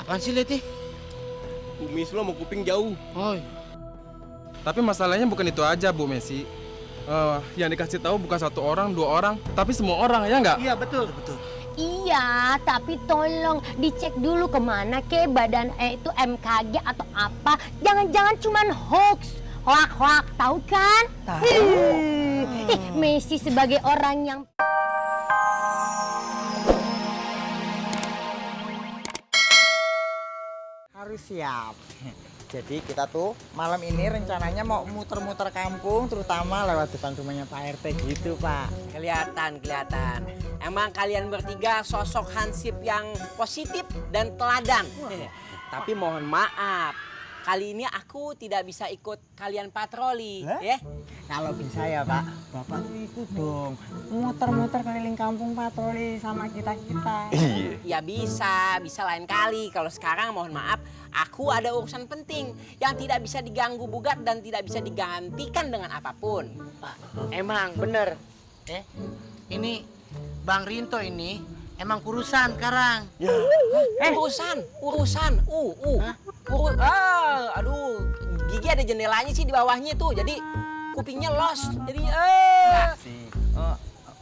Apaan sih, Leti? Kumis lo mau kuping jauh. Oh. Tapi masalahnya bukan itu aja, Bu Messi. Yang dikasih tahu bukan satu orang, dua orang, tapi semua orang, ya nggak? Iya, betul. Betul. Iya, tapi tolong dicek dulu kemana ke badan itu MKG atau apa. Jangan-jangan cuman hoax. Hoak-hoak, tahu kan? Tahu. Messi sebagai orang yang... Harus siap. Jadi kita tuh malam ini rencananya mau muter-muter kampung, terutama lewat depan rumahnya Pak RT gitu, Pak. Kelihatan. Emang kalian bertiga sosok hansip yang positif dan teladan. Tapi mohon maaf, kali ini aku tidak bisa ikut kalian patroli. Ya? Kalau bisa ya, Pak, Bapak tuh ikut dong. Muter-muter keliling kampung patroli sama kita-kita. Ya bisa lain kali. Kalau sekarang mohon maaf, aku ada urusan penting yang tidak bisa diganggu gugat dan tidak bisa digantikan dengan apapun. Emang bener. Ini Bang Rinto ini emang kurusan sekarang. Urusan. Aduh, gigi ada jendelanya sih di bawahnya tuh. Jadi kupingnya los. Jadi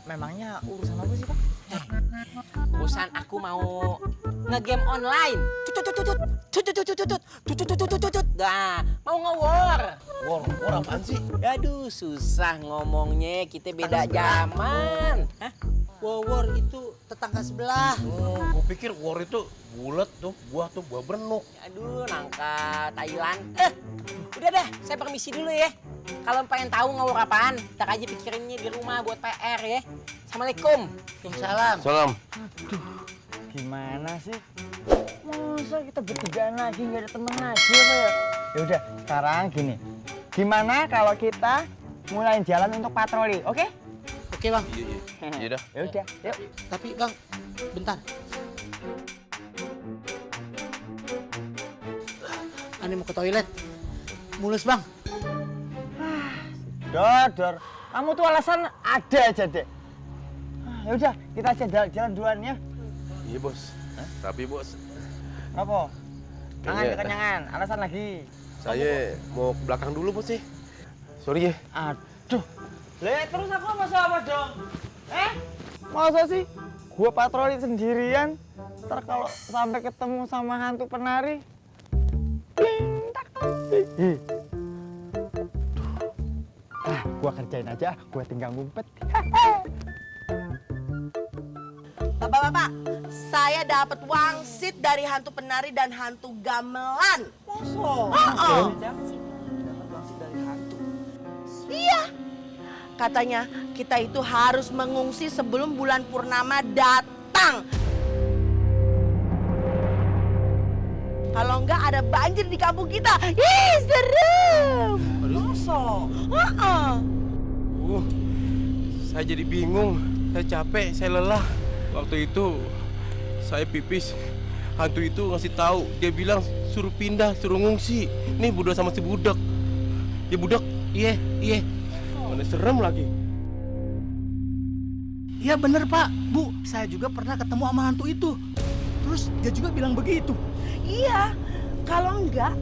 Memangnya urusan apa sih, Pak? urusan aku mau ngegame online. Nah, mau nge-war. War apaan sih? Aduh, susah ngomongnya, kita beda zaman. Hah? War itu tetangga sebelah. Oh, gua pikir war itu bulat tuh, buah berenuk. Aduh, nangka Thailand. Udah deh, saya permisi dulu ya. Kalau pengen tahu ngawur apaan, ntar aja pikirinnya di rumah buat PR ya. Assalamualaikum. Waalaikumsalam. Salam. Gimana sih? Masa kita bertigaan lagi nggak ada temen lagi apa ya? Ya udah, sekarang gini. Gimana kalau kita mulai jalan untuk patroli, oke? Oke, Bang. Iya dah. Ya udah, yuk. Tapi Bang, bentar. Ani mau ke toilet. Mulus, Bang. Dor, kamu tuh alasan ada aja deh. Ya udah, kita aja jalan duluan ya. Iya, Bos. Tapi, Bos, Kenapa? Jangan Kayaknya- kekenyangan, alasan lagi. saya mau ke belakang dulu, Bos ya. Sorry ya. Aduh, terus aku masa apa dong? Masa sih? Gua patroli sendirian, ntar kalau sampai ketemu sama hantu penari, bling, tak, ih. Gua kerjain aja, gua tinggal ngumpet. Bapak-bapak, saya dapat wangsit dari hantu penari dan hantu gamelan. Iya. Katanya kita itu harus mengungsi sebelum bulan purnama datang. Kalau enggak ada banjir di kampung kita. Ih, serem. Saya jadi bingung, saya capek, saya lelah. Waktu itu saya pipis, hantu itu ngasih tahu, dia bilang suruh pindah, suruh ngungsi. Nih budak sama si budak. Ya budak, Iya. mana serem lagi. Iya bener Pak, Bu, saya juga pernah ketemu sama hantu itu. Terus dia juga bilang begitu. Iya, kalau enggak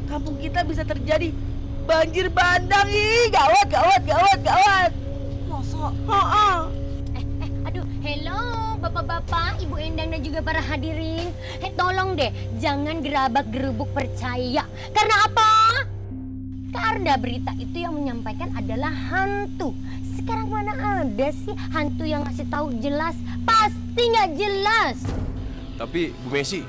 kampung kita bisa terjadi banjir bandang. Ih, gawat. Masa? Aduh, hello bapak-bapak, ibu Endang dan juga para hadirin. Tolong deh, jangan gerabak-gerubuk percaya. Karena apa? Karena berita itu yang menyampaikan adalah hantu. Sekarang mana ada sih hantu yang ngasih tahu jelas? Pasti nggak jelas. Tapi Bu Messi,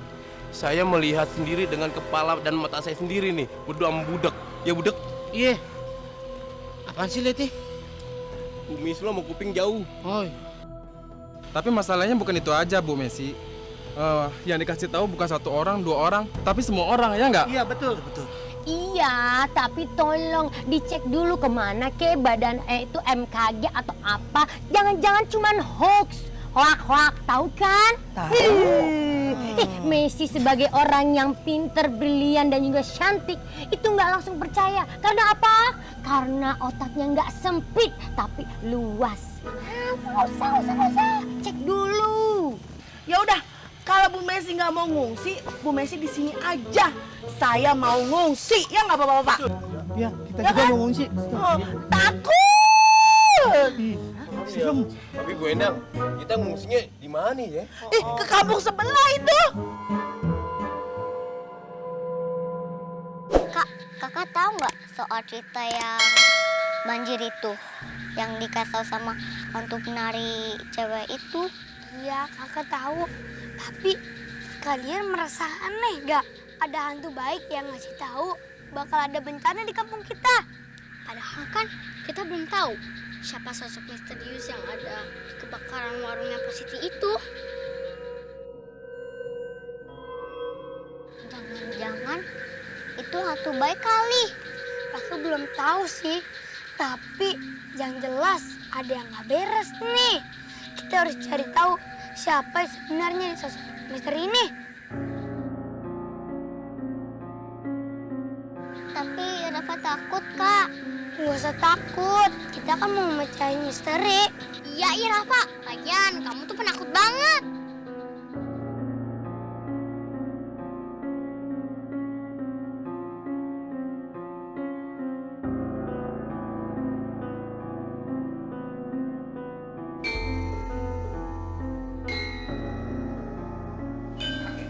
saya melihat sendiri dengan kepala dan mata saya sendiri nih, berdua sama budak. Ya budak, Iya. Apaan sih, Leti? kumis lo mau kuping jauh. Oh. Tapi masalahnya bukan itu aja, Bu Messi. Yang dikasih tahu bukan satu orang, dua orang, tapi semua orang, ya nggak? Iya, betul. Iya, tapi tolong dicek dulu kemana ke badan itu MKG atau apa. Jangan-jangan cuman hoax. Hoak-hoak, tahu kan? Messi sebagai orang yang pinter, brilian dan juga cantik itu nggak langsung percaya. Karena apa? Karena otaknya nggak sempit tapi luas. Nggak usah. Cek dulu. Ya udah, kalau Bu Messi Messi nggak mau ngungsi, Bu Messi di sini aja. Saya mau ngungsi, ya nggak Bapak-bapak? Ya, kita Ya juga kan? mau ngungsi. Oh, takut. Serem. Tapi Bu Endang, kita ngungsinya di mana nih ya? Ke kampung sebelah itu. Kakak tahu nggak soal cerita yang banjir itu? Yang dikasih tahu sama hantu penari cewek itu? Iya, kakak tahu. Tapi kalian merasa aneh gak? Ada hantu baik yang ngasih tahu bakal ada bencana di kampung kita. Padahal kan kita belum tahu siapa sosok misterius yang ada di kebakaran warungnya Positi itu. Jangan-jangan itu hantu baik kali. Aku belum tahu sih. Tapi yang jelas ada yang gak beres nih. Kita harus cari tahu siapa sebenarnya sosok misteri ini. Tapi Rafa takut, Kak. Gak usah takut, kita kan mau mecahin misteri. Iya, Rafa. Lagian kamu tuh penakut banget.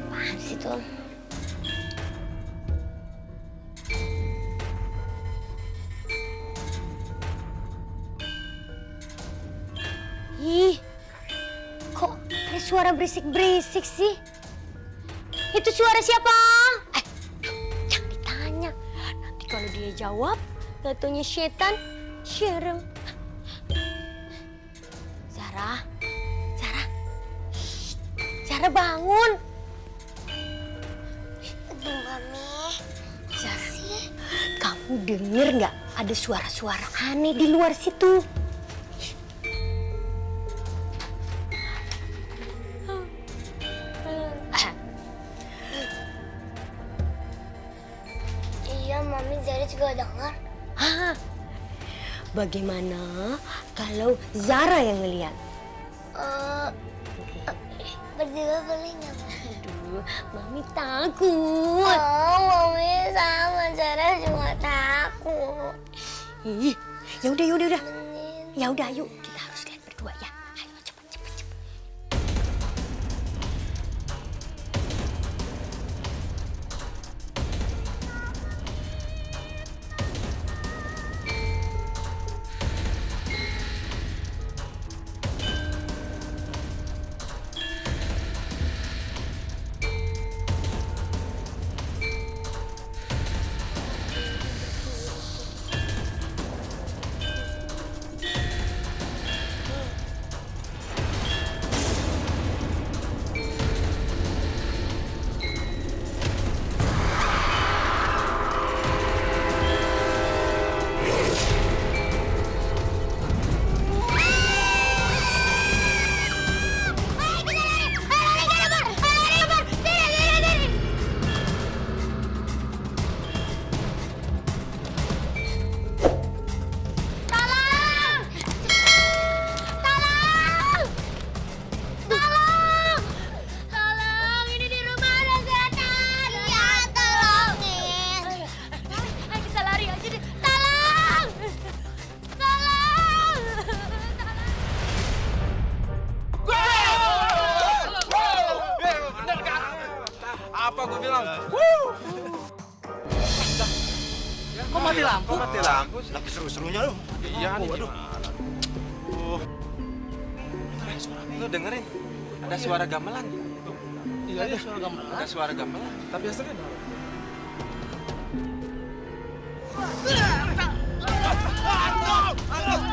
Apaan sih tuh? Ih, kok ada suara berisik-berisik sih? Itu suara siapa? Jangan ditanya. Nanti kalau dia jawab, gak setan, serem. Zara, Shh, Zara bangun. Aduh, Mami. Zara, kamu denger nggak ada suara-suara aneh di luar situ? Iya, Mami, Zara juga dengar. Hah? Bagaimana kalau Zara yang ngeliat? Berdua boleh nggak, Mami? Aduh, Mami takut. Oh, Mami sama Zara juga takut. Ih, yaudah. Yaudah, ayo kita harus lihat berdua ya. Ayo cepet. Tolong, ini di rumah ada setan. Iya, tolongin. Ayo kita lari aja deh. Tolong! Apa gue bilang? Kok mati lampu? Mati lampu, lagi seru-serunya lu. Iya nih. Waduh. Lu dengerin, ada suara gamelan. Iya, ada suara gamelan. Ada suara gamelan. Tapi hasilnya Ah!